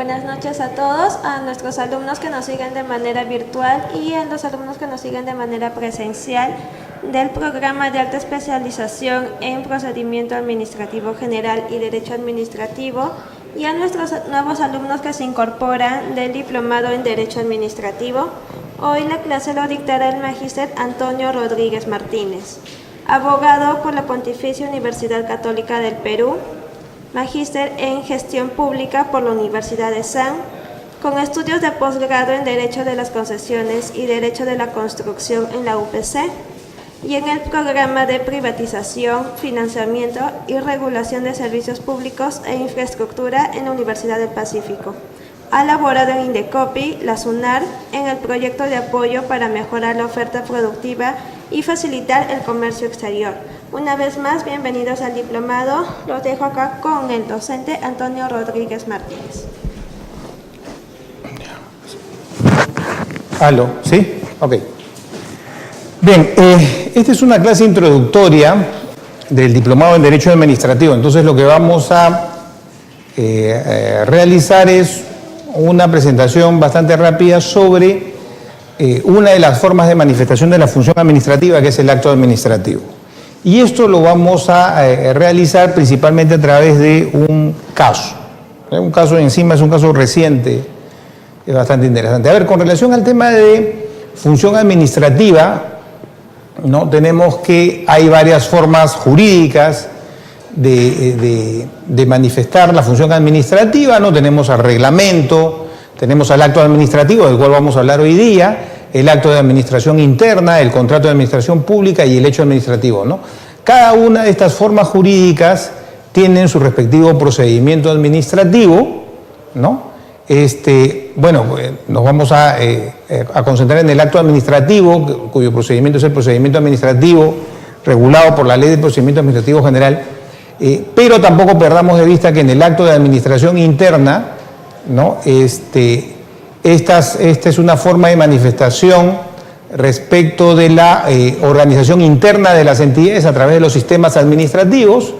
Buenas noches a todos, a nuestros alumnos que nos siguen de manera virtual y a los alumnos que nos siguen de manera presencial del programa de alta especialización en Procedimiento Administrativo General y Derecho Administrativo, y a nuestros nuevos alumnos que se incorporan del Diplomado en Derecho Administrativo. Hoy la clase lo dictará el magíster Antonio Rodríguez Martínez, abogado por la Pontificia Universidad Católica del Perú, magíster en Gestión Pública por la Universidad de SAN, con estudios de posgrado en Derecho de las Concesiones y Derecho de la Construcción en la UPC, y en el programa de Privatización, Financiamiento y Regulación de Servicios Públicos e Infraestructura en la Universidad del Pacífico. Ha laborado en Indecopi, la SUNAR, en el proyecto de apoyo para mejorar la oferta productiva y facilitar el comercio exterior. Una vez más, bienvenidos al diplomado. Los dejo acá con el docente Antonio Rodríguez Martínez. ¿Aló? ¿Sí? Ok. Bien, esta es una clase introductoria del diplomado en Derecho Administrativo. Entonces lo que vamos a realizar es una presentación bastante rápida sobre una de las formas de manifestación de la función administrativa, que es el acto administrativo. Y esto lo vamos a realizar principalmente a través de un caso. Un caso encima es un caso reciente, es bastante interesante. A ver, con relación al tema de función administrativa, ¿no? Tenemos que hay varias formas jurídicas de manifestar la función administrativa, ¿no? Tenemos al reglamento, tenemos al acto administrativo, del cual vamos a hablar hoy día, el acto de administración interna, el contrato de administración pública y el hecho administrativo, ¿no? Cada una de estas formas jurídicas tienen su respectivo procedimiento administrativo, ¿no? Bueno, nos vamos a concentrar en el acto administrativo, cuyo procedimiento es el procedimiento administrativo regulado por la Ley de Procedimiento Administrativo General, pero tampoco perdamos de vista que en el acto de administración interna, ¿no? Esta es una forma de manifestación respecto de la organización interna de las entidades a través de los sistemas administrativos,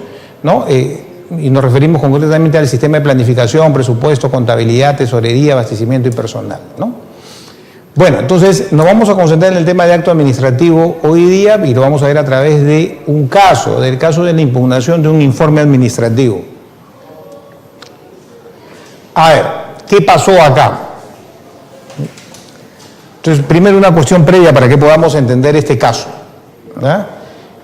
¿no? Y nos referimos concretamente al sistema de planificación, presupuesto, contabilidad, tesorería, abastecimiento y personal, ¿no? Bueno, entonces nos vamos a concentrar en el tema de acto administrativo hoy día y lo vamos a ver a través de un caso, del caso de la impugnación de un informe administrativo. A ver, ¿qué pasó acá? Entonces, primero una cuestión previa para que podamos entender este caso, ¿verdad?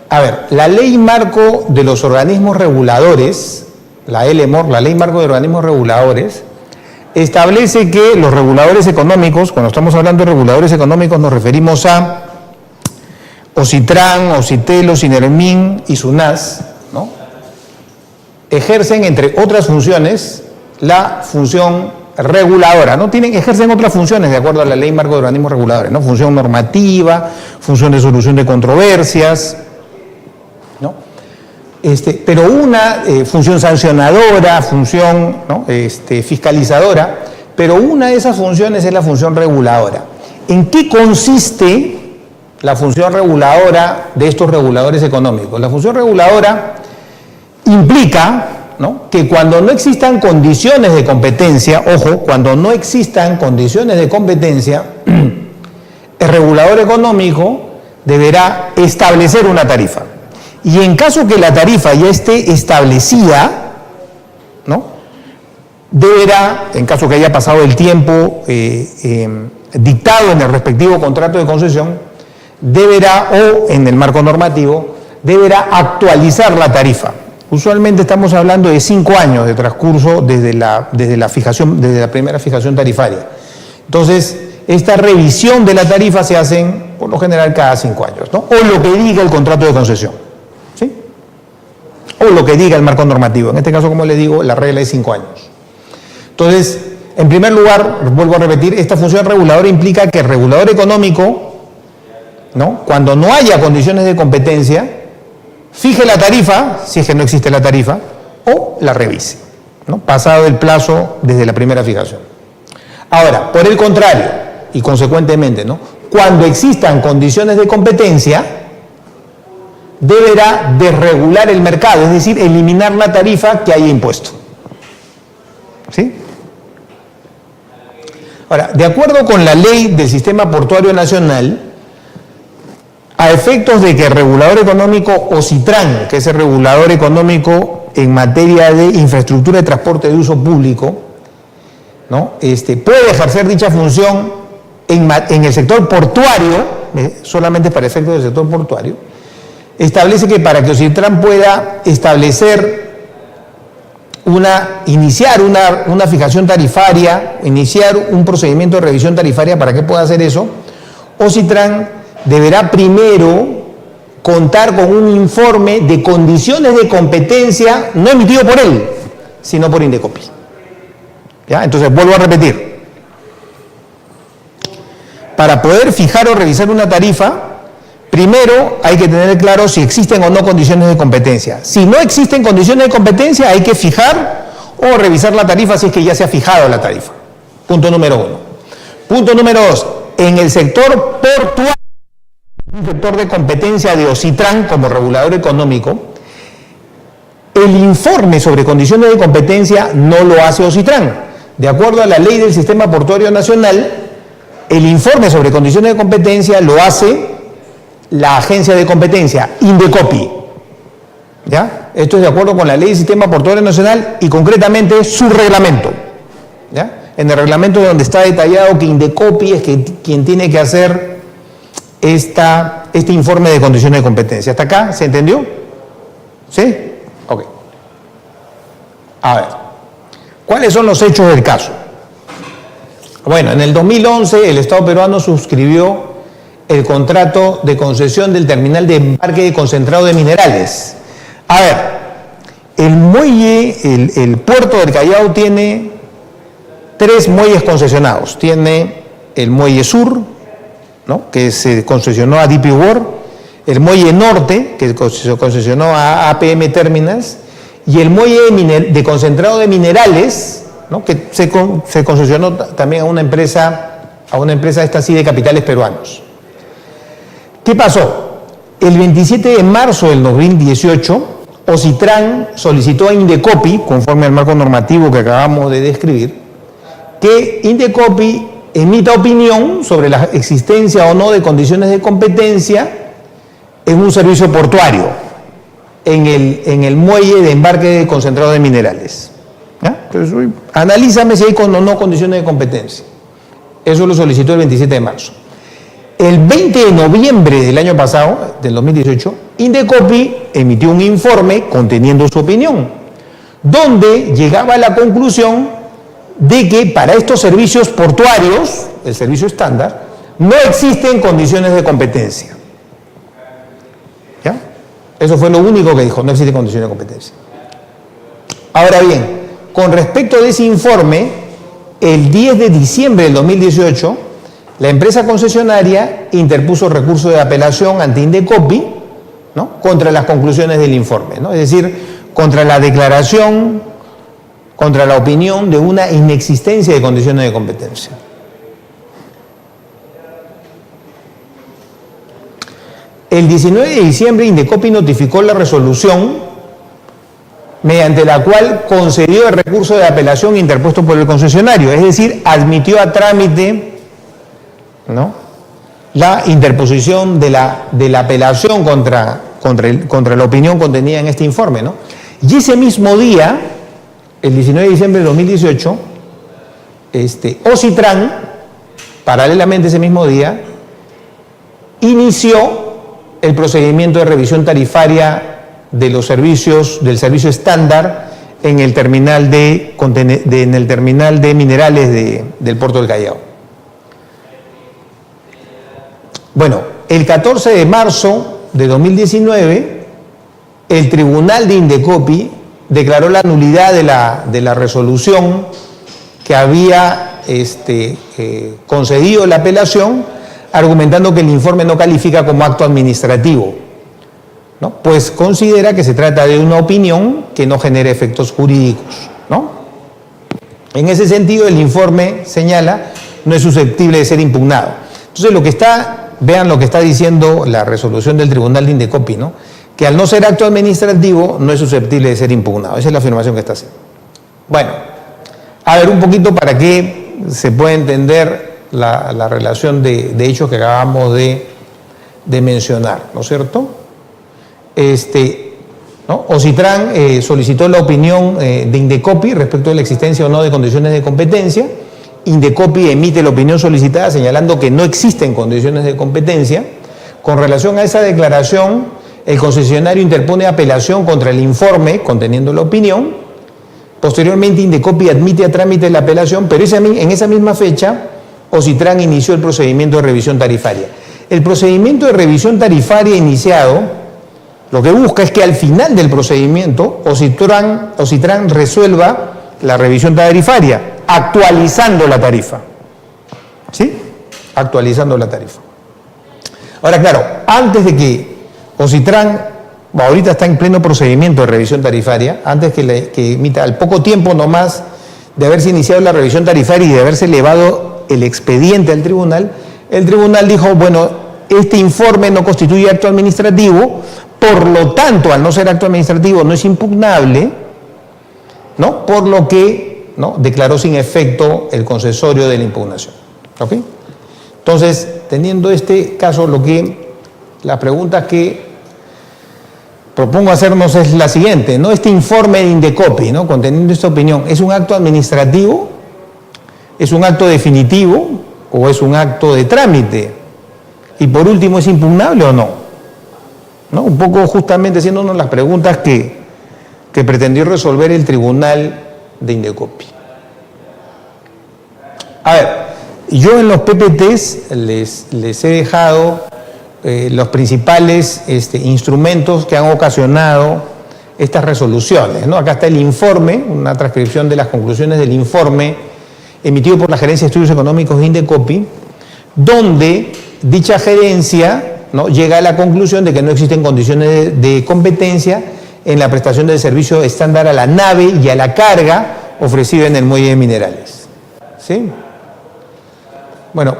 A ver, la Ley Marco de los Organismos Reguladores, la LMOR, la Ley Marco de Organismos Reguladores, establece que los reguladores económicos, cuando estamos hablando de reguladores económicos nos referimos a OCITRAN, OCITEL, OCINERMIN y SUNAS, ¿no? Ejercen, entre otras funciones, la función reguladora, ¿no? Ejercen otras funciones de acuerdo a la Ley Marco de Organismos Reguladores, ¿no? Función normativa, función de solución de controversias, ¿no? Pero una función sancionadora, función, ¿no? Fiscalizadora, pero una de esas funciones es la función reguladora. ¿En qué consiste la función reguladora de estos reguladores económicos? La función reguladora implica, ¿no?, que cuando no existan condiciones de competencia, ojo, cuando no existan condiciones de competencia, el regulador económico deberá establecer una tarifa. Y en caso que la tarifa ya esté establecida, ¿no?, deberá, en caso que haya pasado el tiempo dictado en el respectivo contrato de concesión, deberá, o en el marco normativo, deberá actualizar la tarifa. Usualmente estamos hablando de 5 años de transcurso desde la primera fijación tarifaria. Entonces, esta revisión de la tarifa se hacen, por lo general, cada 5 años, ¿no? O lo que diga el contrato de concesión, ¿sí? O lo que diga el marco normativo. En este caso, como les digo, la regla es 5 años. Entonces, en primer lugar, vuelvo a repetir, esta función reguladora implica que el regulador económico, ¿no?, cuando no haya condiciones de competencia, fije la tarifa, si es que no existe la tarifa, o la revise, ¿no?, pasado el plazo desde la primera fijación. Ahora, por el contrario, y consecuentemente, ¿no?, cuando existan condiciones de competencia, deberá desregular el mercado, es decir, eliminar la tarifa que haya impuesto. ¿Sí? Ahora, de acuerdo con la ley del Sistema Portuario Nacional, a efectos de que el regulador económico OCITRAN, que es el regulador económico en materia de infraestructura de transporte de uso público, ¿no? Puede ejercer dicha función en el sector portuario, solamente para efectos del sector portuario, establece que para que OCITRAN pueda iniciar una fijación tarifaria, iniciar un procedimiento de revisión tarifaria, para que pueda hacer eso, OCITRAN deberá primero contar con un informe de condiciones de competencia no emitido por él, sino por Indecopi. ¿Ya? Entonces, vuelvo a repetir. Para poder fijar o revisar una tarifa, primero hay que tener claro si existen o no condiciones de competencia. Si no existen condiciones de competencia, hay que fijar o revisar la tarifa si es que ya se ha fijado la tarifa. Punto número 1. Punto número 2. En el sector portuario, un sector de competencia de OCITRAN como regulador económico, el informe sobre condiciones de competencia no lo hace OCITRAN. De acuerdo a la ley del Sistema Portuario Nacional, el informe sobre condiciones de competencia lo hace la agencia de competencia, Indecopi. ¿Ya? Esto es de acuerdo con la ley del Sistema Portuario Nacional y concretamente su reglamento. ¿Ya? En el reglamento donde está detallado que Indecopi es quien tiene que hacer este informe de condiciones de competencia. ¿Hasta acá? ¿Se entendió? ¿Sí? Ok. A ver, ¿cuáles son los hechos del caso? Bueno, en el 2011 el Estado peruano suscribió el contrato de concesión del terminal de embarque de concentrado de minerales. A ver, el muelle, el puerto del Callao tiene 3 muelles concesionados. Tiene el muelle sur, ¿no?, que se concesionó a DP World, el muelle norte, que se concesionó a APM Terminals, y el muelle de concentrado de minerales, ¿no?, que se concesionó también a una empresa esta sí de capitales peruanos. ¿Qué pasó? El 27 de marzo del 2018, OCITRAN solicitó a Indecopi, conforme al marco normativo que acabamos de describir, que Indecopi emita opinión sobre la existencia o no de condiciones de competencia en un servicio portuario, en el muelle de embarque de concentrado de minerales. ¿Ya? Entonces, analízame si hay o no condiciones de competencia. Eso lo solicitó el 27 de marzo. El 20 de noviembre del año pasado, del 2018, Indecopi emitió un informe conteniendo su opinión, donde llegaba a la conclusión de que para estos servicios portuarios, el servicio estándar, no existen condiciones de competencia. ¿Ya? Eso fue lo único que dijo, no existen condiciones de competencia. Ahora bien, con respecto de ese informe, el 10 de diciembre del 2018, la empresa concesionaria interpuso recurso de apelación ante Indecopi, ¿no?, contra las conclusiones del informe, ¿no?, es decir, contra la declaración, contra la opinión de una inexistencia de condiciones de competencia. El 19 de diciembre, Indecopi notificó la resolución mediante la cual concedió el recurso de apelación interpuesto por el concesionario, es decir, admitió a trámite, ¿no?, la interposición de la apelación contra la opinión contenida en este informe, ¿no? Y ese mismo día, el 19 de diciembre de 2018, OCITRAN, paralelamente ese mismo día, inició el procedimiento de revisión tarifaria de los servicios, del servicio estándar en el terminal de minerales del puerto del Callao. Bueno, el 14 de marzo de 2019, el tribunal de Indecopi declaró la nulidad de la resolución que había concedido la apelación, argumentando que el informe no califica como acto administrativo, ¿no?, pues considera que se trata de una opinión que no genera efectos jurídicos, ¿no? En ese sentido, el informe, señala, no es susceptible de ser impugnado. Entonces, vean lo que está diciendo la resolución del tribunal de Indecopi, ¿no?, que al no ser acto administrativo no es susceptible de ser impugnado. Esa es la afirmación que está haciendo. Bueno, a ver un poquito para qué se puede entender la relación de hechos que acabamos de mencionar, ¿no es cierto? ¿No? Ocitran solicitó la opinión de Indecopi respecto a la existencia o no de condiciones de competencia. Indecopi emite la opinión solicitada señalando que no existen condiciones de competencia. Con relación a esa declaración, el concesionario interpone apelación contra el informe conteniendo la opinión. Posteriormente, Indecopi admite a trámite la apelación, pero en esa misma fecha, Ocitran inició el procedimiento de revisión tarifaria. El procedimiento de revisión tarifaria iniciado, lo que busca es que al final del procedimiento, Ocitran resuelva la revisión tarifaria, actualizando la tarifa. ¿Sí? Actualizando la tarifa. Ahora, claro, antes de que Ocitran, ahorita está en pleno procedimiento de revisión tarifaria, antes que emita, al poco tiempo nomás de haberse iniciado la revisión tarifaria y de haberse elevado el expediente al tribunal, el tribunal dijo, bueno, este informe no constituye acto administrativo, por lo tanto, al no ser acto administrativo, no es impugnable, ¿no? Por lo que, ¿no?, declaró sin efecto el concesorio de la impugnación. ¿Ok? Entonces, teniendo este caso, la pregunta que propongo hacernos es la siguiente, ¿no? Este informe de Indecopi, ¿no?, conteniendo esta opinión, ¿es un acto administrativo? ¿Es un acto definitivo? ¿O es un acto de trámite? Y por último, ¿es impugnable o no? ¿No? Un poco justamente haciéndonos las preguntas que pretendió resolver el tribunal de Indecopi. A ver, yo en los PPTs les he dejado los principales instrumentos que han ocasionado estas resoluciones, ¿no? Acá está el informe, una transcripción de las conclusiones del informe emitido por la Gerencia de Estudios Económicos de Indecopi, donde dicha gerencia, ¿no?, llega a la conclusión de que no existen condiciones de competencia en la prestación del servicio estándar a la nave y a la carga ofrecida en el muelle de Minerales. ¿Sí? Bueno,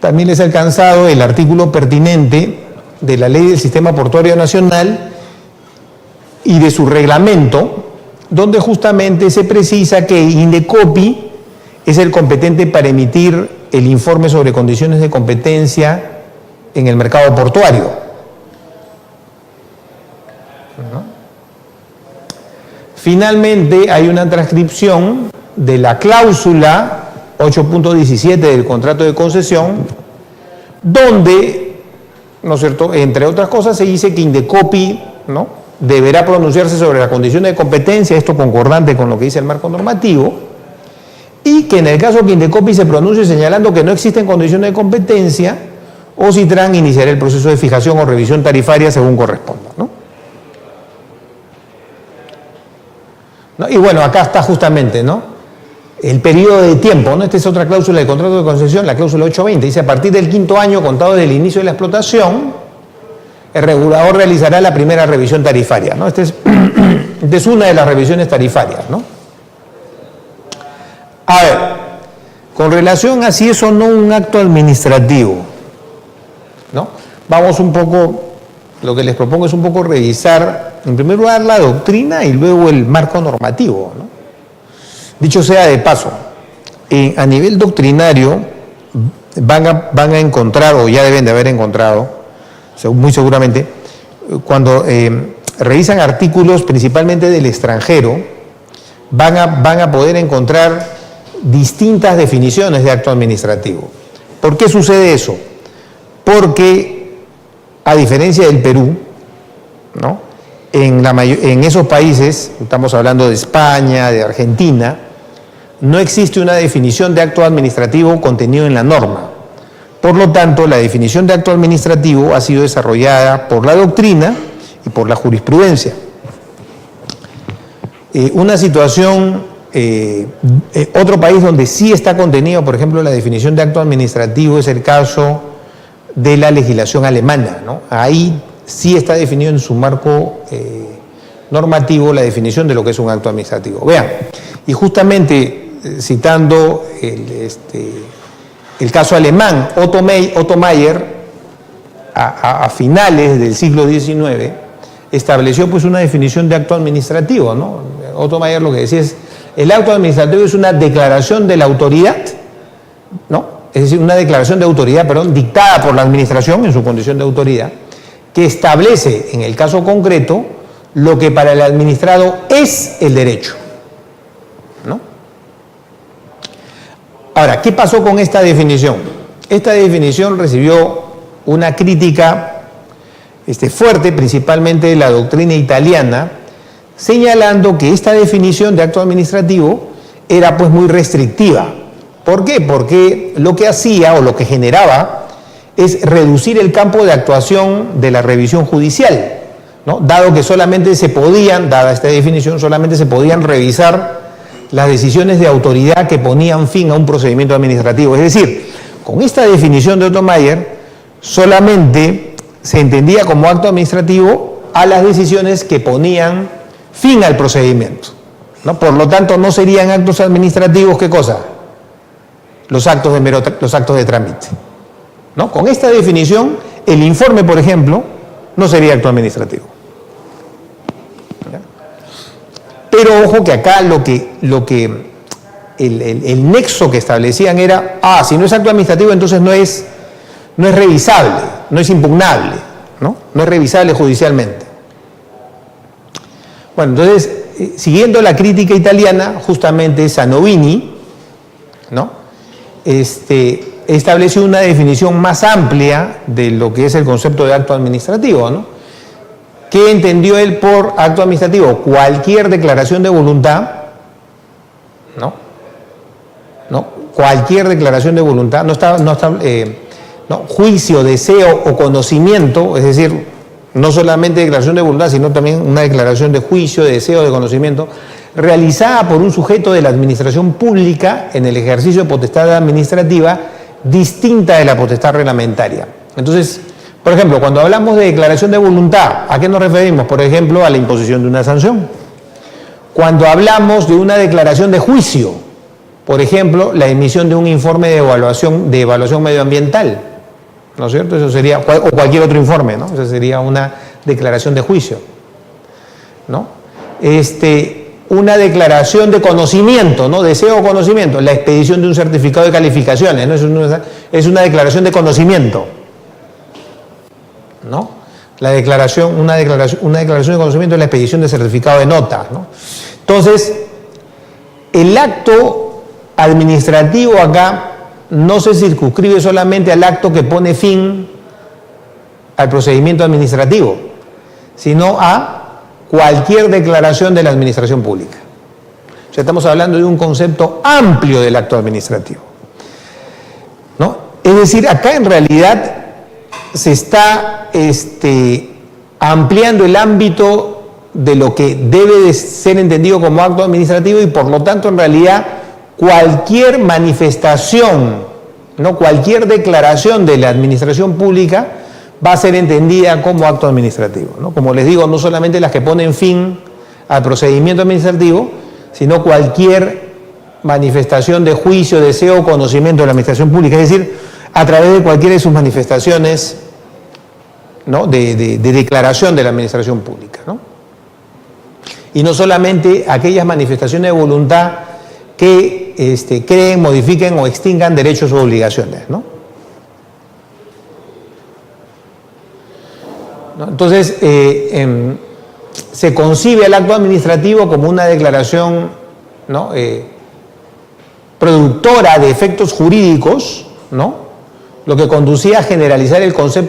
también les he alcanzado el artículo pertinente de la Ley del Sistema Portuario Nacional y de su reglamento, donde justamente se precisa que Indecopi es el competente para emitir el informe sobre condiciones de competencia en el mercado portuario. Finalmente, hay una transcripción de la cláusula 8.17 del contrato de concesión, donde, ¿no es cierto?, entre otras cosas, se dice que Indecopi, ¿no?, deberá pronunciarse sobre la condición de competencia, esto concordante con lo que dice el marco normativo, y que en el caso que Indecopi se pronuncie señalando que no existen condiciones de competencia, Ocitran iniciará el proceso de fijación o revisión tarifaria según corresponda, ¿no? Y bueno, acá está justamente, ¿no?, el periodo de tiempo, ¿no? Esta es otra cláusula del contrato de concesión, la cláusula 820, dice: a partir del 5º año contado desde el inicio de la explotación, el regulador realizará la primera revisión tarifaria, ¿no? Esta es una de las revisiones tarifarias, ¿no? A ver, con relación a si es o no un acto administrativo, ¿no?, vamos un poco, lo que les propongo es un poco revisar, en primer lugar, la doctrina y luego el marco normativo, ¿no? Dicho sea de paso, a nivel doctrinario van a encontrar, o ya deben de haber encontrado, muy seguramente, cuando revisan artículos principalmente del extranjero, van a poder encontrar distintas definiciones de acto administrativo. ¿Por qué sucede eso? Porque, a diferencia del Perú, ¿no?, en esos países, estamos hablando de España, de Argentina, no existe una definición de acto administrativo contenido en la norma. Por lo tanto, la definición de acto administrativo ha sido desarrollada por la doctrina y por la jurisprudencia. Una situación, otro país donde sí está contenido, por ejemplo, la definición de acto administrativo es el caso de la legislación alemana, ¿no? Ahí sí está definido en su marco normativo la definición de lo que es un acto administrativo. Vean, y justamente citando el caso alemán, Otto Meyer, a finales del siglo XIX, estableció pues una definición de acto administrativo, ¿no? Otto Meyer lo que decía es: El acto administrativo es una declaración de la autoridad, ¿no? Es decir, una declaración de autoridad, perdón, dictada por la administración en su condición de autoridad, que establece, en el caso concreto, lo que para el administrado es el derecho, ¿no? Ahora, ¿qué pasó con esta definición? Esta definición recibió una crítica fuerte, principalmente de la doctrina italiana, señalando que esta definición de acto administrativo era pues muy restrictiva. ¿Por qué? Porque lo que hacía o lo que generaba es reducir el campo de actuación de la revisión judicial, ¿no? Dado que solamente se podían, dada esta definición, solamente se podían revisar las decisiones de autoridad que ponían fin a un procedimiento administrativo. Es decir, con esta definición de Otto Mayer, solamente se entendía como acto administrativo a las decisiones que ponían fin al procedimiento, ¿no? Por lo tanto, no serían actos administrativos, ¿qué cosa? Los actos de trámite, ¿no? Con esta definición, el informe, por ejemplo, no sería acto administrativo. ¿Ya? Pero ojo que acá el nexo que establecían era, si no es acto administrativo, entonces no es revisable, no es impugnable, ¿no? No es revisable judicialmente. Bueno, entonces, siguiendo la crítica italiana, justamente Sanovini, ¿no? Estableció una definición más amplia de lo que es el concepto de acto administrativo, ¿no? ¿Qué entendió él por acto administrativo? Cualquier declaración de voluntad, ¿no? Cualquier declaración de voluntad, juicio, deseo o conocimiento, es decir, no solamente declaración de voluntad, sino también una declaración de juicio, de deseo, de conocimiento, realizada por un sujeto de la administración pública en el ejercicio de potestad administrativa distinta de la potestad reglamentaria. Entonces, por ejemplo, cuando hablamos de declaración de voluntad, ¿a qué nos referimos? Por ejemplo, a la imposición de una sanción. Cuando hablamos de una declaración de juicio, por ejemplo, la emisión de un informe de evaluación medioambiental, ¿no es cierto? Eso sería, o cualquier otro informe, ¿no? Eso sería una declaración de juicio, ¿no? Una declaración de conocimiento, ¿no? Deseo o conocimiento, la expedición de un certificado de calificaciones, ¿no? Es una declaración de conocimiento, ¿no? Una declaración de conocimiento es la expedición de certificado de nota, ¿no? Entonces, el acto administrativo acá no se circunscribe solamente al acto que pone fin al procedimiento administrativo, sino a cualquier declaración de la administración pública. O sea, estamos hablando de un concepto amplio del acto administrativo, ¿no? Es decir, acá en realidad se está ampliando el ámbito de lo que debe de ser entendido como acto administrativo y por lo tanto en realidad cualquier manifestación, ¿no? Cualquier declaración de la administración pública va a ser entendida como acto administrativo, ¿no? Como les digo, no solamente las que ponen fin al procedimiento administrativo, sino cualquier manifestación de juicio, deseo o conocimiento de la administración pública, es decir, a través de cualquiera de sus manifestaciones, ¿no? de declaración de la administración pública, ¿no? Y no solamente aquellas manifestaciones de voluntad que creen, modifiquen o extingan derechos o obligaciones, ¿no? Entonces, se concibe el acto administrativo como una declaración, ¿no? Productora de efectos jurídicos, ¿no? Lo que conducía a generalizar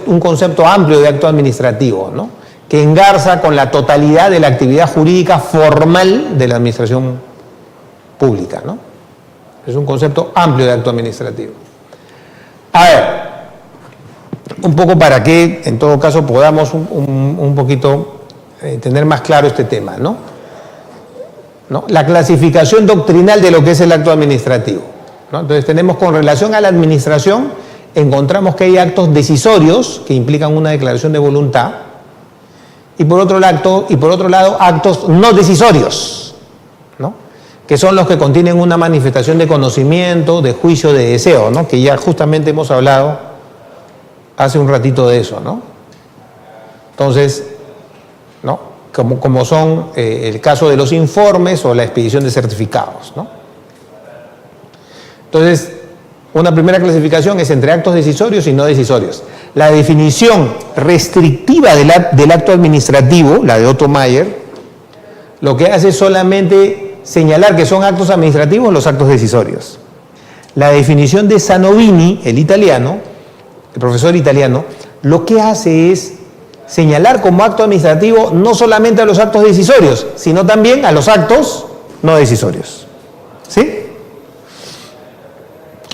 un concepto amplio de acto administrativo, ¿no? Que engarza con la totalidad de la actividad jurídica formal de la administración pública, ¿no? Es un concepto amplio de acto administrativo. A ver, un poco para que, en todo caso, podamos un poquito tener más claro este tema, ¿no? La clasificación doctrinal de lo que es el acto administrativo, ¿no? Entonces tenemos, con relación a la administración, encontramos que hay actos decisorios que implican una declaración de voluntad y por otro lado actos no decisorios, ¿no? Que son los que contienen una manifestación de conocimiento, de juicio, de deseo, ¿no? Que ya justamente hemos hablado hace un ratito de eso, ¿no? Entonces, ¿no? como son el caso de los informes o la expedición de certificados, ¿no? Entonces, una primera clasificación es entre actos decisorios y no decisorios. La definición restrictiva del acto administrativo, la de Otto Mayer, lo que hace es solamente señalar que son actos administrativos los actos decisorios. La definición de Zanovini, el italiano, el profesor italiano, lo que hace es señalar como acto administrativo no solamente a los actos decisorios, sino también a los actos no decisorios. ¿Sí?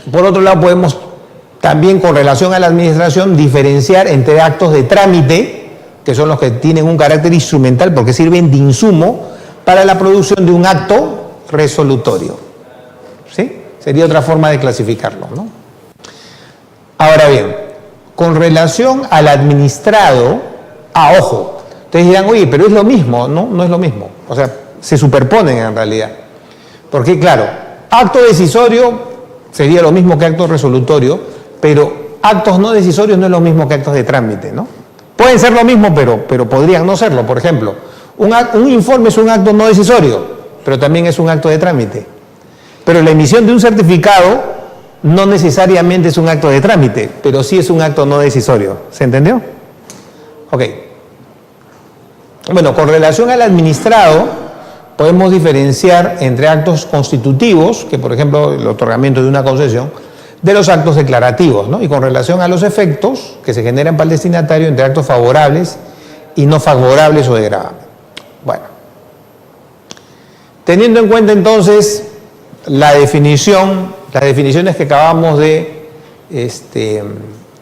Por otro lado, podemos también, con relación a la administración, diferenciar entre actos de trámite, que son los que tienen un carácter instrumental porque sirven de insumo para la producción de un acto resolutorio. ¿Sí? Sería otra forma de clasificarlo, ¿no? Ahora bien, con relación al administrado, ojo, ustedes dirán, oye, pero es lo mismo, ¿no? No es lo mismo. O sea, se superponen en realidad. Porque, claro, acto decisorio sería lo mismo que acto resolutorio, pero actos no decisorios no es lo mismo que actos de trámite, ¿no? Pueden ser lo mismo, pero podrían no serlo. Por ejemplo, un informe es un acto no decisorio, pero también es un acto de trámite. Pero la emisión de un certificado no necesariamente es un acto de trámite, pero sí es un acto no decisorio. ¿Se entendió? Ok. Bueno, con relación al administrado, podemos diferenciar entre actos constitutivos, que por ejemplo el otorgamiento de una concesión, de los actos declarativos, ¿no? Y con relación a los efectos que se generan para el destinatario, entre actos favorables y no favorables o de gravamen. Bueno, teniendo en cuenta entonces las definiciones que acabamos de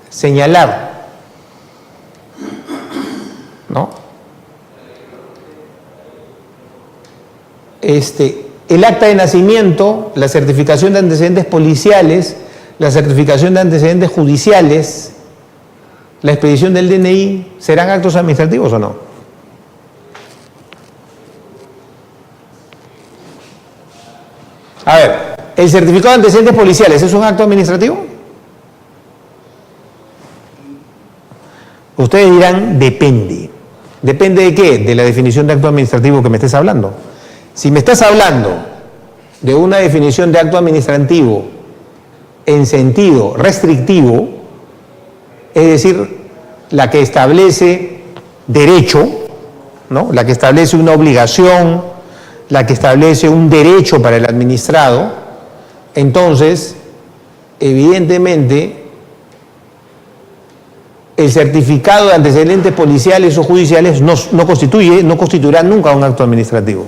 señalar, ¿no? El acta de nacimiento, la certificación de antecedentes policiales, la certificación de antecedentes judiciales, la expedición del DNI, ¿serán actos administrativos o no? A ver, ¿el certificado de antecedentes policiales es un acto administrativo? Ustedes dirán, depende. ¿Depende de qué? De la definición de acto administrativo que me estés hablando. Si me estás hablando de una definición de acto administrativo en sentido restrictivo, es decir, la que establece derecho, ¿no? La que establece una obligación, la que establece un derecho para el administrado, entonces, evidentemente, el certificado de antecedentes policiales o judiciales no constituirá nunca un acto administrativo.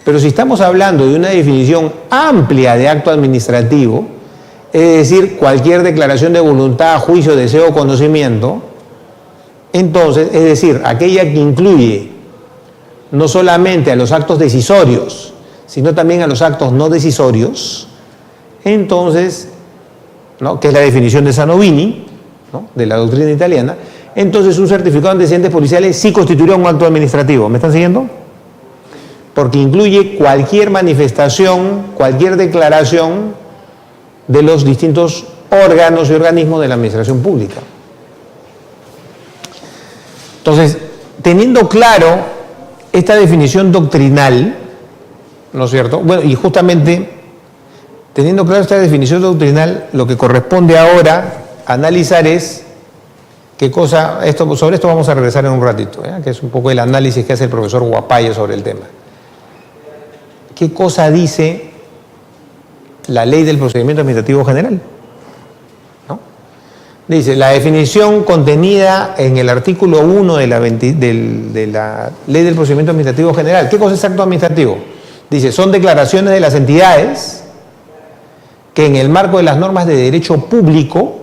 Pero si estamos hablando de una definición amplia de acto administrativo, es decir, cualquier declaración de voluntad, juicio, deseo o conocimiento, entonces, es decir, aquella que incluye no solamente a los actos decisorios, sino también a los actos no decisorios, entonces, ¿no? Que es la definición de Zanovini, ¿no? De la doctrina italiana, entonces un certificado de antecedentes policiales sí constituirá un acto administrativo. ¿Me están siguiendo? Porque incluye cualquier manifestación, cualquier declaración de los distintos órganos y organismos de la administración pública. Entonces, teniendo claro esta definición doctrinal, ¿no es cierto? Bueno, y justamente, teniendo claro esta definición doctrinal, lo que corresponde ahora analizar es qué cosa, sobre esto vamos a regresar en un ratito, que es un poco el análisis que hace el profesor Guapayo sobre el tema. ¿Qué cosa dice la ley del procedimiento administrativo general? ¿No? Dice, la definición contenida en el artículo 1 de la ley del procedimiento administrativo general. ¿Qué cosa es acto administrativo? Dice, son declaraciones de las entidades que en el marco de las normas de derecho público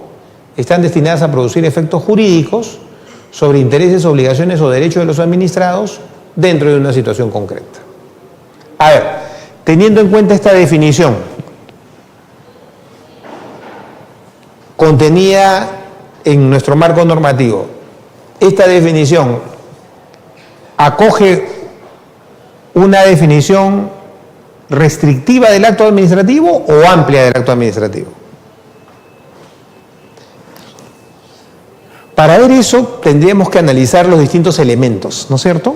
están destinadas a producir efectos jurídicos sobre intereses, obligaciones o derechos de los administrados dentro de una situación concreta. A ver, teniendo en cuenta esta definición contenida en nuestro marco normativo, esta definición acoge una definición restrictiva del acto administrativo o amplia del acto administrativo. Para ver eso tendríamos que analizar los distintos elementos, ¿no es cierto?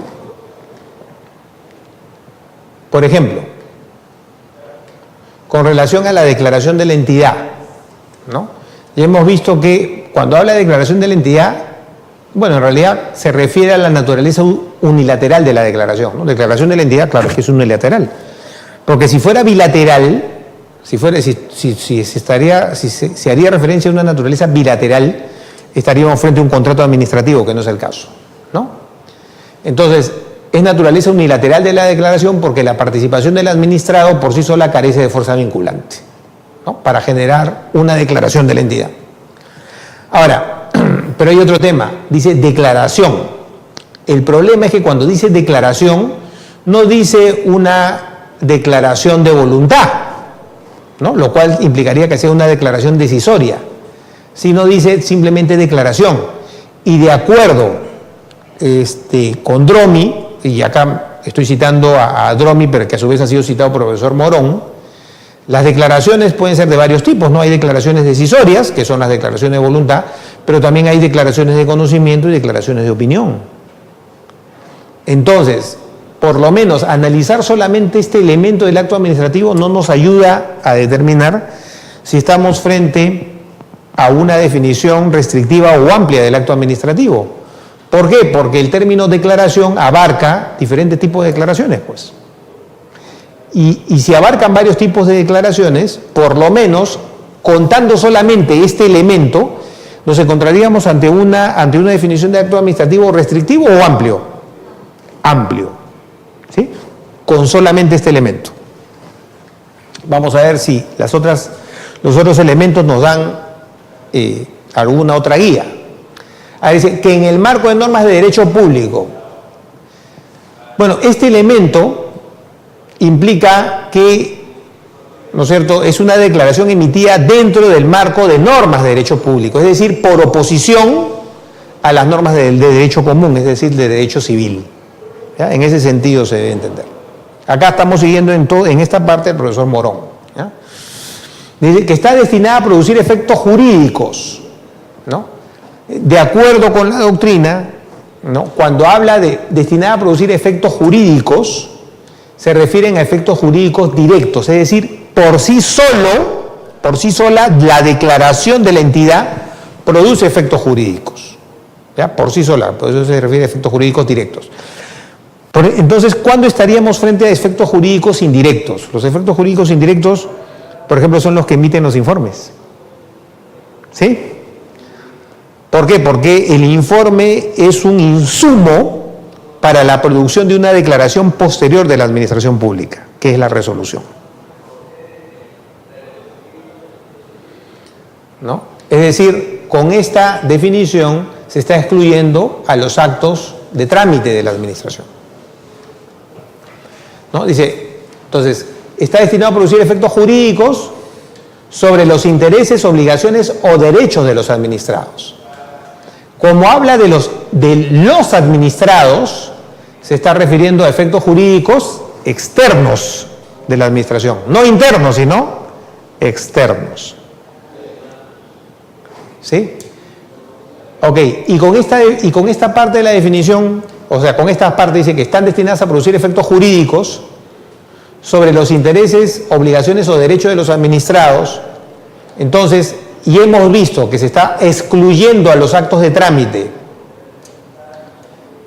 Por ejemplo, con relación a la declaración de la entidad, ¿no? Ya hemos visto que cuando habla de declaración de la entidad, bueno, en realidad se refiere a la naturaleza unilateral de la declaración, ¿no? Declaración de la entidad, claro, es que es unilateral. Porque si fuera bilateral, si se haría referencia a una naturaleza bilateral, estaríamos frente a un contrato administrativo, que no es el caso, ¿no? Entonces, es naturaleza unilateral de la declaración porque la participación del administrado por sí sola carece de fuerza vinculante, ¿no? Para generar una declaración de la entidad. Ahora, pero hay otro tema, dice declaración. El problema es que cuando dice declaración, no dice una declaración de voluntad, ¿no? Lo cual implicaría que sea una declaración decisoria, sino dice simplemente declaración. Y de acuerdo con Dromi, y acá estoy citando a Dromi, pero que a su vez ha sido citado por el profesor Morón, las declaraciones pueden ser de varios tipos, ¿no? Hay declaraciones decisorias, que son las declaraciones de voluntad, pero también hay declaraciones de conocimiento y declaraciones de opinión. Entonces, por lo menos analizar solamente este elemento del acto administrativo no nos ayuda a determinar si estamos frente a una definición restrictiva o amplia del acto administrativo. ¿Por qué? Porque el término declaración abarca diferentes tipos de declaraciones, pues. Y si abarcan varios tipos de declaraciones, por lo menos, contando solamente este elemento, nos encontraríamos ante una definición de acto administrativo restrictivo o amplio. Amplio, ¿sí? Con solamente este elemento. Vamos a ver si los otros elementos nos dan alguna otra guía. Dice que en el marco de normas de derecho público, bueno, este elemento implica que, ¿no es cierto?, es una declaración emitida dentro del marco de normas de derecho público, es decir, por oposición a las normas de derecho común, es decir, de derecho civil. ¿Ya? En ese sentido se debe entender. Acá estamos siguiendo en esta parte el profesor Morón. ¿Ya? Dice que está destinada a producir efectos jurídicos, ¿no? De acuerdo con la doctrina, ¿no? Cuando habla de destinada a producir efectos jurídicos, se refieren a efectos jurídicos directos, es decir, por sí sola, la declaración de la entidad produce efectos jurídicos. ¿Ya? Por sí sola, por eso se refiere a efectos jurídicos directos. Entonces, ¿cuándo estaríamos frente a efectos jurídicos indirectos? Los efectos jurídicos indirectos, por ejemplo, son los que emiten los informes. ¿Sí? ¿Por qué? Porque el informe es un insumo para la producción de una declaración posterior de la administración pública, que es la resolución. ¿No? Es decir, con esta definición se está excluyendo a los actos de trámite de la administración. ¿No? Dice, entonces, está destinado a producir efectos jurídicos sobre los intereses, obligaciones o derechos de los administrados. Como habla de los administrados, se está refiriendo a efectos jurídicos externos de la administración, no internos, sino externos. ¿Sí? Ok, y con esta parte de la definición, o sea, con esta parte dice que están destinadas a producir efectos jurídicos sobre los intereses, obligaciones o derechos de los administrados. Entonces, y hemos visto que se está excluyendo a los actos de trámite,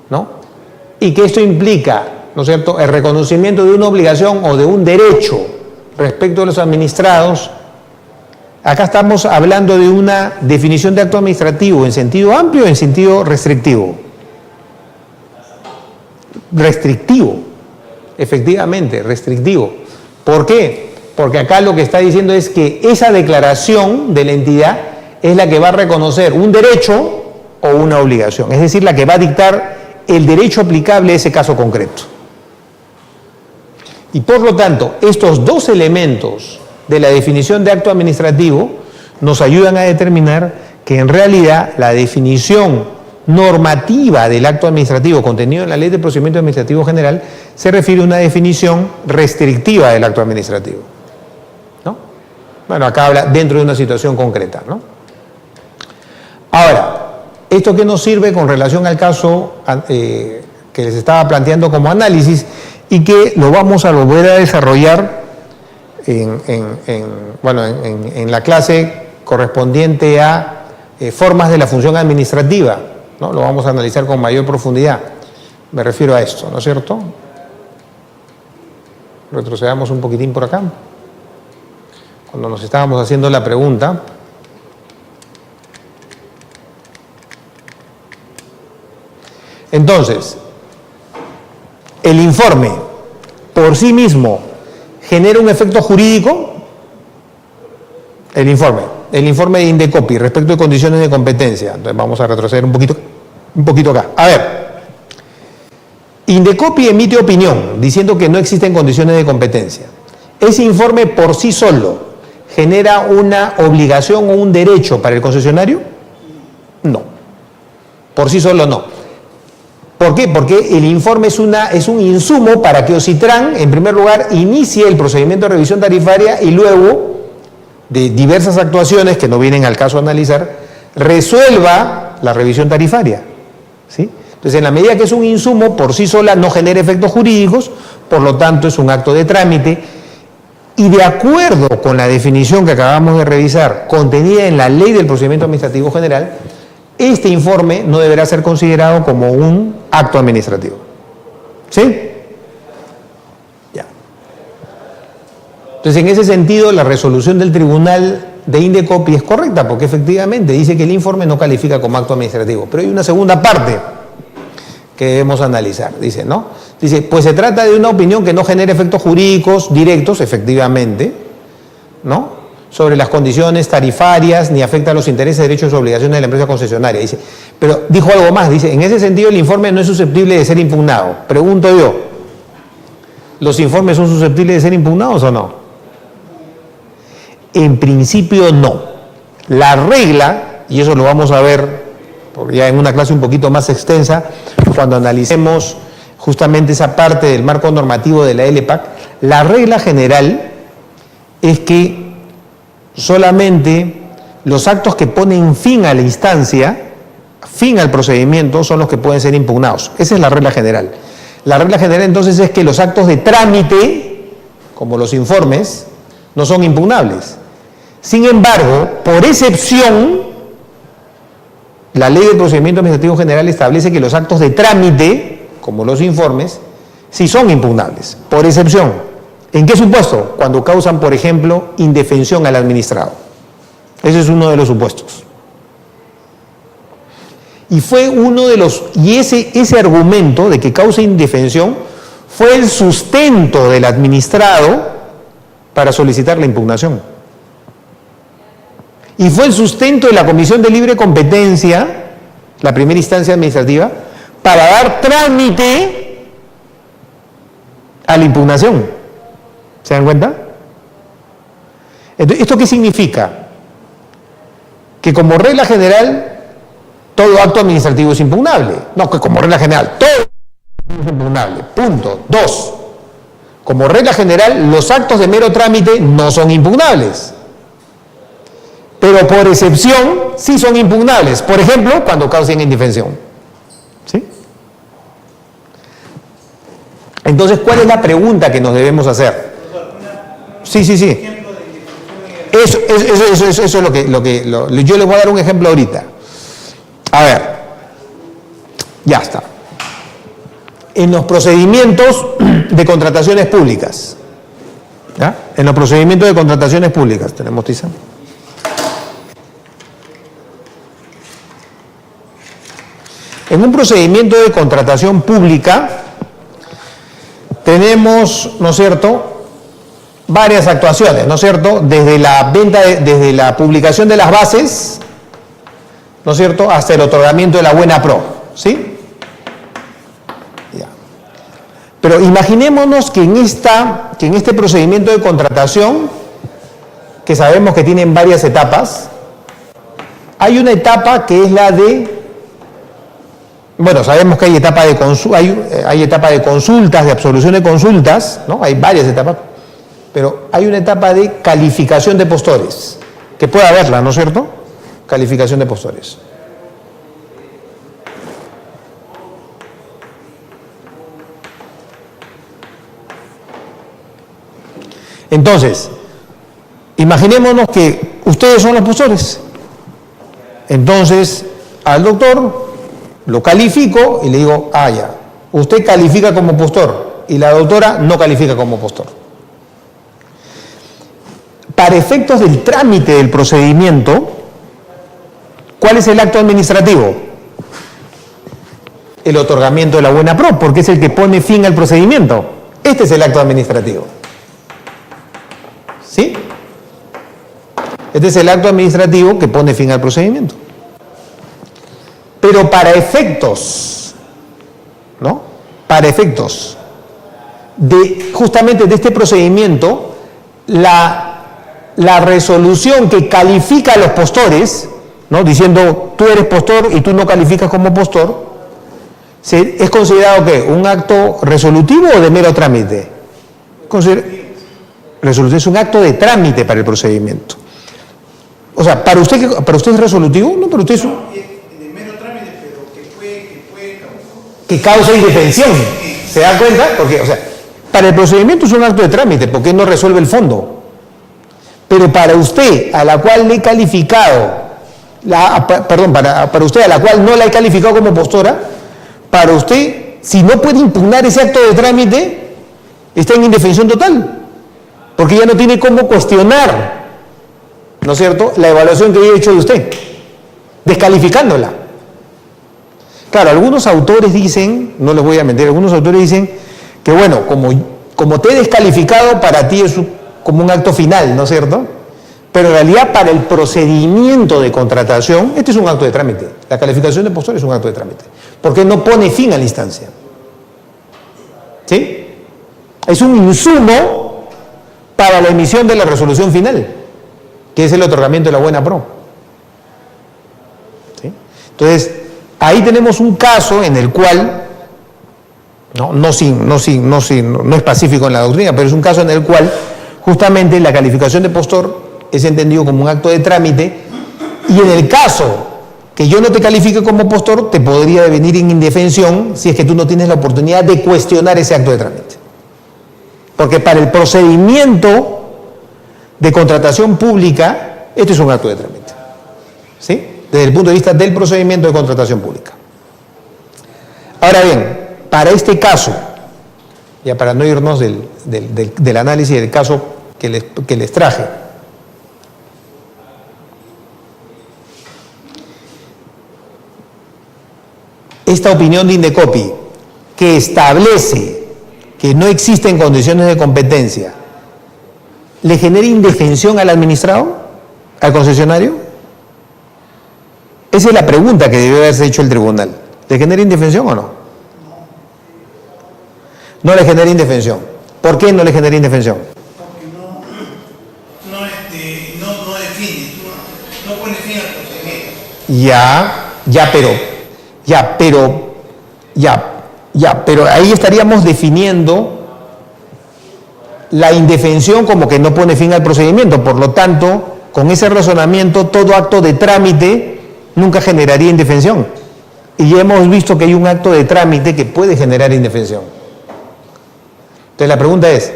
¿no? Y que esto implica, ¿no es cierto?, el reconocimiento de una obligación o de un derecho respecto a los administrados. Acá estamos hablando de una definición de acto administrativo en sentido amplio o en sentido restrictivo. Restrictivo, efectivamente, restrictivo. ¿Por qué? Porque acá lo que está diciendo es que esa declaración de la entidad es la que va a reconocer un derecho o una obligación, es decir, la que va a dictar el derecho aplicable a ese caso concreto. Y por lo tanto, estos dos elementos de la definición de acto administrativo nos ayudan a determinar que en realidad la definición normativa del acto administrativo contenido en la Ley de Procedimiento Administrativo General se refiere a una definición restrictiva del acto administrativo, ¿no? Bueno, acá habla dentro de una situación concreta, ¿no? Ahora, ¿esto qué nos sirve con relación al caso que les estaba planteando como análisis? y que lo vamos a volver a desarrollar en la clase correspondiente a formas de la función administrativa, ¿no? Lo vamos a analizar con mayor profundidad. Me refiero a esto, ¿no es cierto? Retrocedamos un poquitín por acá. Cuando nos estábamos haciendo la pregunta, entonces, el informe por sí mismo genera un efecto jurídico. El informe de Indecopi respecto de condiciones de competencia. Entonces vamos a retroceder un poquito acá. A ver, Indecopi emite opinión diciendo que no existen condiciones de competencia. ¿Ese informe por sí solo genera una obligación o un derecho para el concesionario? No. Por sí solo no. ¿Por qué? Porque el informe es un insumo para que Ocitran, en primer lugar, inicie el procedimiento de revisión tarifaria y luego, de diversas actuaciones que no vienen al caso a analizar, resuelva la revisión tarifaria, ¿sí? Entonces, en la medida que es un insumo, por sí sola no genera efectos jurídicos, por lo tanto es un acto de trámite, y de acuerdo con la definición que acabamos de revisar, contenida en la Ley del Procedimiento Administrativo General, este informe no deberá ser considerado como un acto administrativo. ¿Sí? Ya. Entonces, en ese sentido, la resolución del Tribunal de Indecopi es correcta, porque efectivamente dice que el informe no califica como acto administrativo. Pero hay una segunda parte que debemos analizar, dice, ¿no? Dice, pues se trata de una opinión que no genera efectos jurídicos directos, efectivamente, ¿no?, sobre las condiciones tarifarias, ni afecta a los intereses, derechos o obligaciones de la empresa concesionaria. Dice, pero dijo algo más, dice, en ese sentido el informe no es susceptible de ser impugnado. Pregunto yo, ¿los informes son susceptibles de ser impugnados o no? En principio no. La regla, y eso lo vamos a ver ya en una clase un poquito más extensa, cuando analicemos justamente esa parte del marco normativo de la LPAC, la regla general es que solamente los actos que ponen fin a la instancia, fin al procedimiento, son los que pueden ser impugnados. Esa es la regla general. La regla general entonces es que los actos de trámite, como los informes, no son impugnables. Sin embargo, por excepción, la Ley del Procedimiento Administrativo General establece que los actos de trámite, como los informes, sí son impugnables, por excepción. ¿En qué supuesto? Cuando causan, por ejemplo, indefensión al administrado. Ese es uno de los supuestos. Y fue uno de los, y ese argumento de que causa indefensión fue el sustento del administrado para solicitar la impugnación. Y fue el sustento de la Comisión de Libre Competencia, la primera instancia administrativa, para dar trámite a la impugnación. ¿Se dan cuenta? Entonces, ¿esto qué significa? Que como regla general, todo acto administrativo es impugnable. No, que como regla general, todo es impugnable. Punto. 2. Como regla general, los actos de mero trámite no son impugnables. Pero por excepción, sí son impugnables. Por ejemplo, cuando causen indefensión. ¿Sí? Entonces, ¿cuál es la pregunta que nos debemos hacer? Sí. Eso es lo que yo les voy a dar un ejemplo ahorita. A ver, ya está. En los procedimientos de contrataciones públicas, ¿ya? En los procedimientos de contrataciones públicas, ¿tenemos tiza? En un procedimiento de contratación pública tenemos, ¿no es cierto?, varias actuaciones, ¿no es cierto?, desde la venta, desde la publicación de las bases, ¿no es cierto?, hasta el otorgamiento de la buena pro, ¿sí? Ya. Pero imaginémonos que en este procedimiento de contratación, que sabemos que tienen varias etapas, hay una etapa que es la de, bueno, sabemos que hay etapa de consultas, de absolución de consultas, ¿no? Hay varias etapas. Pero hay una etapa de calificación de postores, que puede haberla, ¿no es cierto? Calificación de postores. Entonces, imaginémonos que ustedes son los postores. Entonces, al doctor lo califico y le digo, ya, usted califica como postor y la doctora no califica como postor. Para efectos del trámite del procedimiento, ¿cuál es el acto administrativo? El otorgamiento de la buena pro, porque es el que pone fin al procedimiento. Este es el acto administrativo. ¿Sí? Este es el acto administrativo que pone fin al procedimiento. Pero para efectos, ¿no? Para efectos de justamente de este procedimiento, la resolución que califica a los postores, ¿no? Diciendo tú eres postor y tú no calificas como postor, ¿es considerado qué? ¿Un acto resolutivo o de mero trámite? Resolución es un acto de trámite para el procedimiento. O sea, ¿para usted es resolutivo? No, para usted es un... de mero trámite, pero que causa indefensión. ¿Se da cuenta? Porque, o sea, para el procedimiento es un acto de trámite, porque no resuelve el fondo. Pero para usted, a la cual le he calificado, para usted, a la cual no la he calificado como postora, para usted, si no puede impugnar ese acto de trámite, está en indefensión total. Porque ya no tiene cómo cuestionar, ¿no es cierto?, la evaluación que yo he hecho de usted, descalificándola. Claro, algunos autores dicen, no les voy a mentir, algunos autores dicen que bueno, como te he descalificado, para ti es como un acto final, ¿no es cierto? Pero en realidad para el procedimiento de contratación, este es un acto de trámite. La calificación de postor es un acto de trámite, porque no pone fin a la instancia. ¿Sí? Es un insumo para la emisión de la resolución final, que es el otorgamiento de la buena pro. ¿Sí? Entonces, ahí tenemos un caso en el cual, no es pacífico en la doctrina, pero es un caso en el cual justamente la calificación de postor es entendido como un acto de trámite, y en el caso que yo no te califique como postor, te podría venir en indefensión si es que tú no tienes la oportunidad de cuestionar ese acto de trámite. Porque para el procedimiento de contratación pública, este es un acto de trámite. ¿Sí? Desde el punto de vista del procedimiento de contratación pública. Ahora bien, para este caso, ya para no irnos del análisis del caso que les traje, esta opinión de Indecopi, que establece que no existen condiciones de competencia, ¿le genera indefensión al administrado, al concesionario? Esa es la pregunta que debió haberse hecho el tribunal. ¿Le genera indefensión o no? No le genera indefensión. ¿Por qué no le genera indefensión? porque no define, no pone fin al procedimiento. Pero ahí estaríamos definiendo la indefensión como que no pone fin al procedimiento. Por lo tanto, con ese razonamiento, todo acto de trámite nunca generaría indefensión. Y ya hemos visto que hay un acto de trámite que puede generar indefensión. Entonces la pregunta es,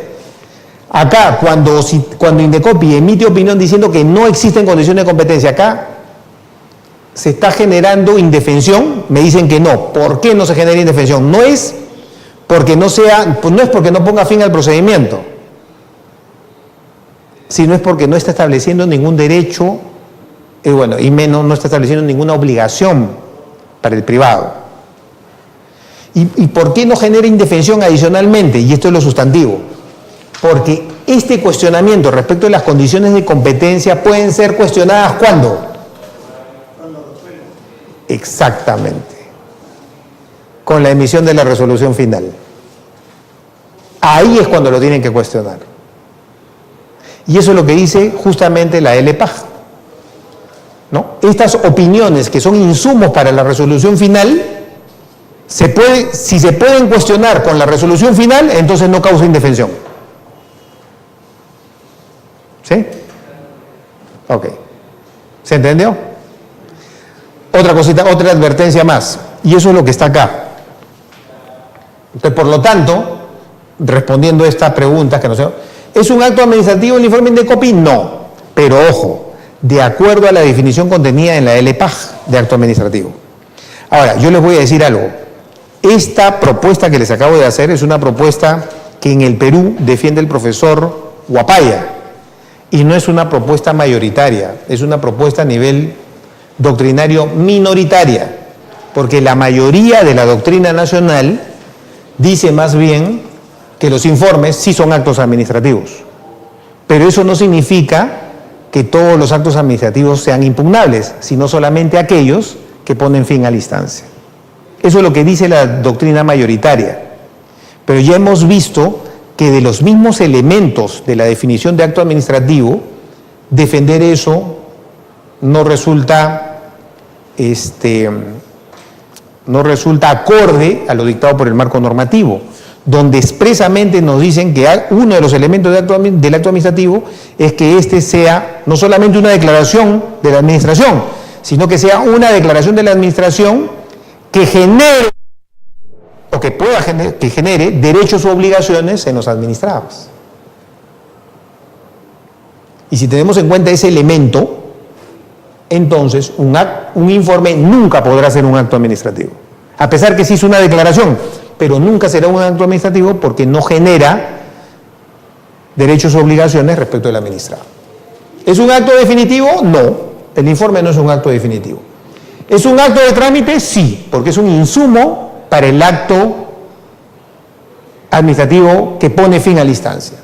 acá cuando Indecopi emite opinión diciendo que no existen condiciones de competencia, acá se está generando indefensión, me dicen que no. ¿Por qué no se genera indefensión? No es porque no ponga fin al procedimiento, sino es porque no está estableciendo ningún derecho, y menos no está estableciendo ninguna obligación para el privado. ¿Y por qué no genera indefensión adicionalmente? Y esto es lo sustantivo. Porque este cuestionamiento respecto de las condiciones de competencia pueden ser cuestionadas ¿cuándo? Exactamente. Con la emisión de la resolución final. Ahí es cuando lo tienen que cuestionar. Y eso es lo que dice justamente la LPAG, ¿no? Estas opiniones que son insumos para la resolución final, si se pueden cuestionar con la resolución final, entonces no causa indefensión. ¿Sí? Ok. ¿Se entendió? Otra cosita, otra advertencia más, y eso es lo que está acá. Entonces, por lo tanto, respondiendo a esta pregunta que nos ¿Es un acto administrativo el informe Indecopi? No. Pero ojo, de acuerdo a la definición contenida en la LPAG de acto administrativo. Ahora, yo les voy a decir algo. Esta propuesta que les acabo de hacer es una propuesta que en el Perú defiende el profesor Huapaya y no es una propuesta mayoritaria, es una propuesta a nivel doctrinario minoritaria, porque la mayoría de la doctrina nacional dice más bien que los informes sí son actos administrativos, pero eso no significa que todos los actos administrativos sean impugnables, sino solamente aquellos que ponen fin a la instancia. Eso es lo que dice la doctrina mayoritaria. Pero ya hemos visto que de los mismos elementos de la definición de acto administrativo, defender eso no resulta acorde a lo dictado por el marco normativo, donde expresamente nos dicen que uno de los elementos del acto administrativo es que este sea no solamente una declaración de la administración, sino que sea una declaración de la administración que genere o que genere derechos u obligaciones en los administrados. Y si tenemos en cuenta ese elemento, entonces un informe nunca podrá ser un acto administrativo, a pesar que sí es una declaración, pero nunca será un acto administrativo porque no genera derechos u obligaciones respecto del administrado. ¿Es un acto definitivo? No, el informe no es un acto definitivo. ¿Es un acto de trámite? Sí, porque es un insumo para el acto administrativo que pone fin a la instancia.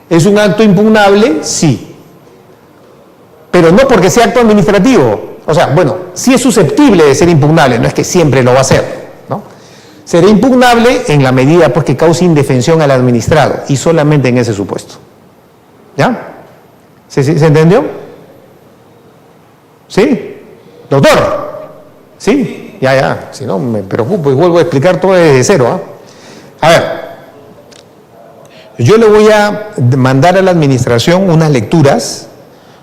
¿Es un acto impugnable? Sí. Pero no porque sea acto administrativo. O sea, bueno, sí es susceptible de ser impugnable, no es que siempre lo va a ser, ¿no? Será impugnable en la medida pues, que cause indefensión al administrado, y solamente en ese supuesto. ¿Ya? ¿Se entendió? ¿Sí? Doctor. ¿Sí? Ya, si no me preocupo y vuelvo a explicar todo desde cero, ¿eh? A ver, yo le voy a mandar a la administración unas lecturas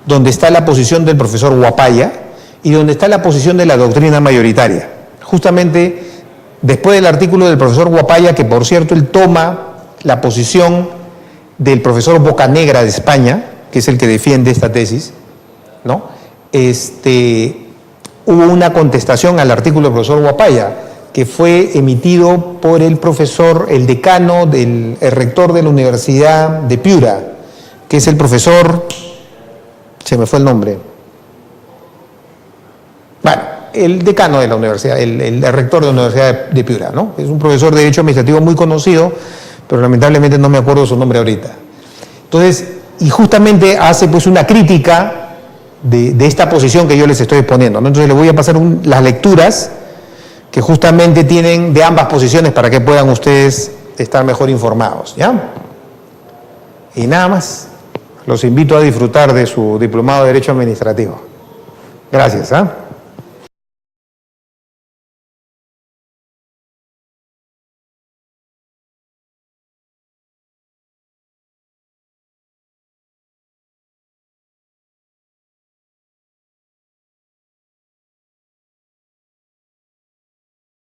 donde está la posición del profesor Huapaya y donde está la posición de la doctrina mayoritaria. Justamente después del artículo del profesor Huapaya, que por cierto él toma la posición del profesor Bocanegra de España, que es el que defiende esta tesis, ¿no? Hubo una contestación al artículo del profesor Huapaya, que fue emitido por el profesor, el decano, el rector de la Universidad de Piura, que es el profesor, se me fue el nombre, bueno, el decano de la universidad, el rector de la Universidad de Piura, ¿no? Es un profesor de Derecho Administrativo muy conocido, pero lamentablemente no me acuerdo su nombre ahorita. Entonces, y justamente hace pues una crítica de esta posición que yo les estoy exponiendo, ¿no? Entonces les voy a pasar las lecturas que justamente tienen de ambas posiciones para que puedan ustedes estar mejor informados, ¿ya? Y nada más, los invito a disfrutar de su diplomado de Derecho Administrativo. Gracias, ¿ah?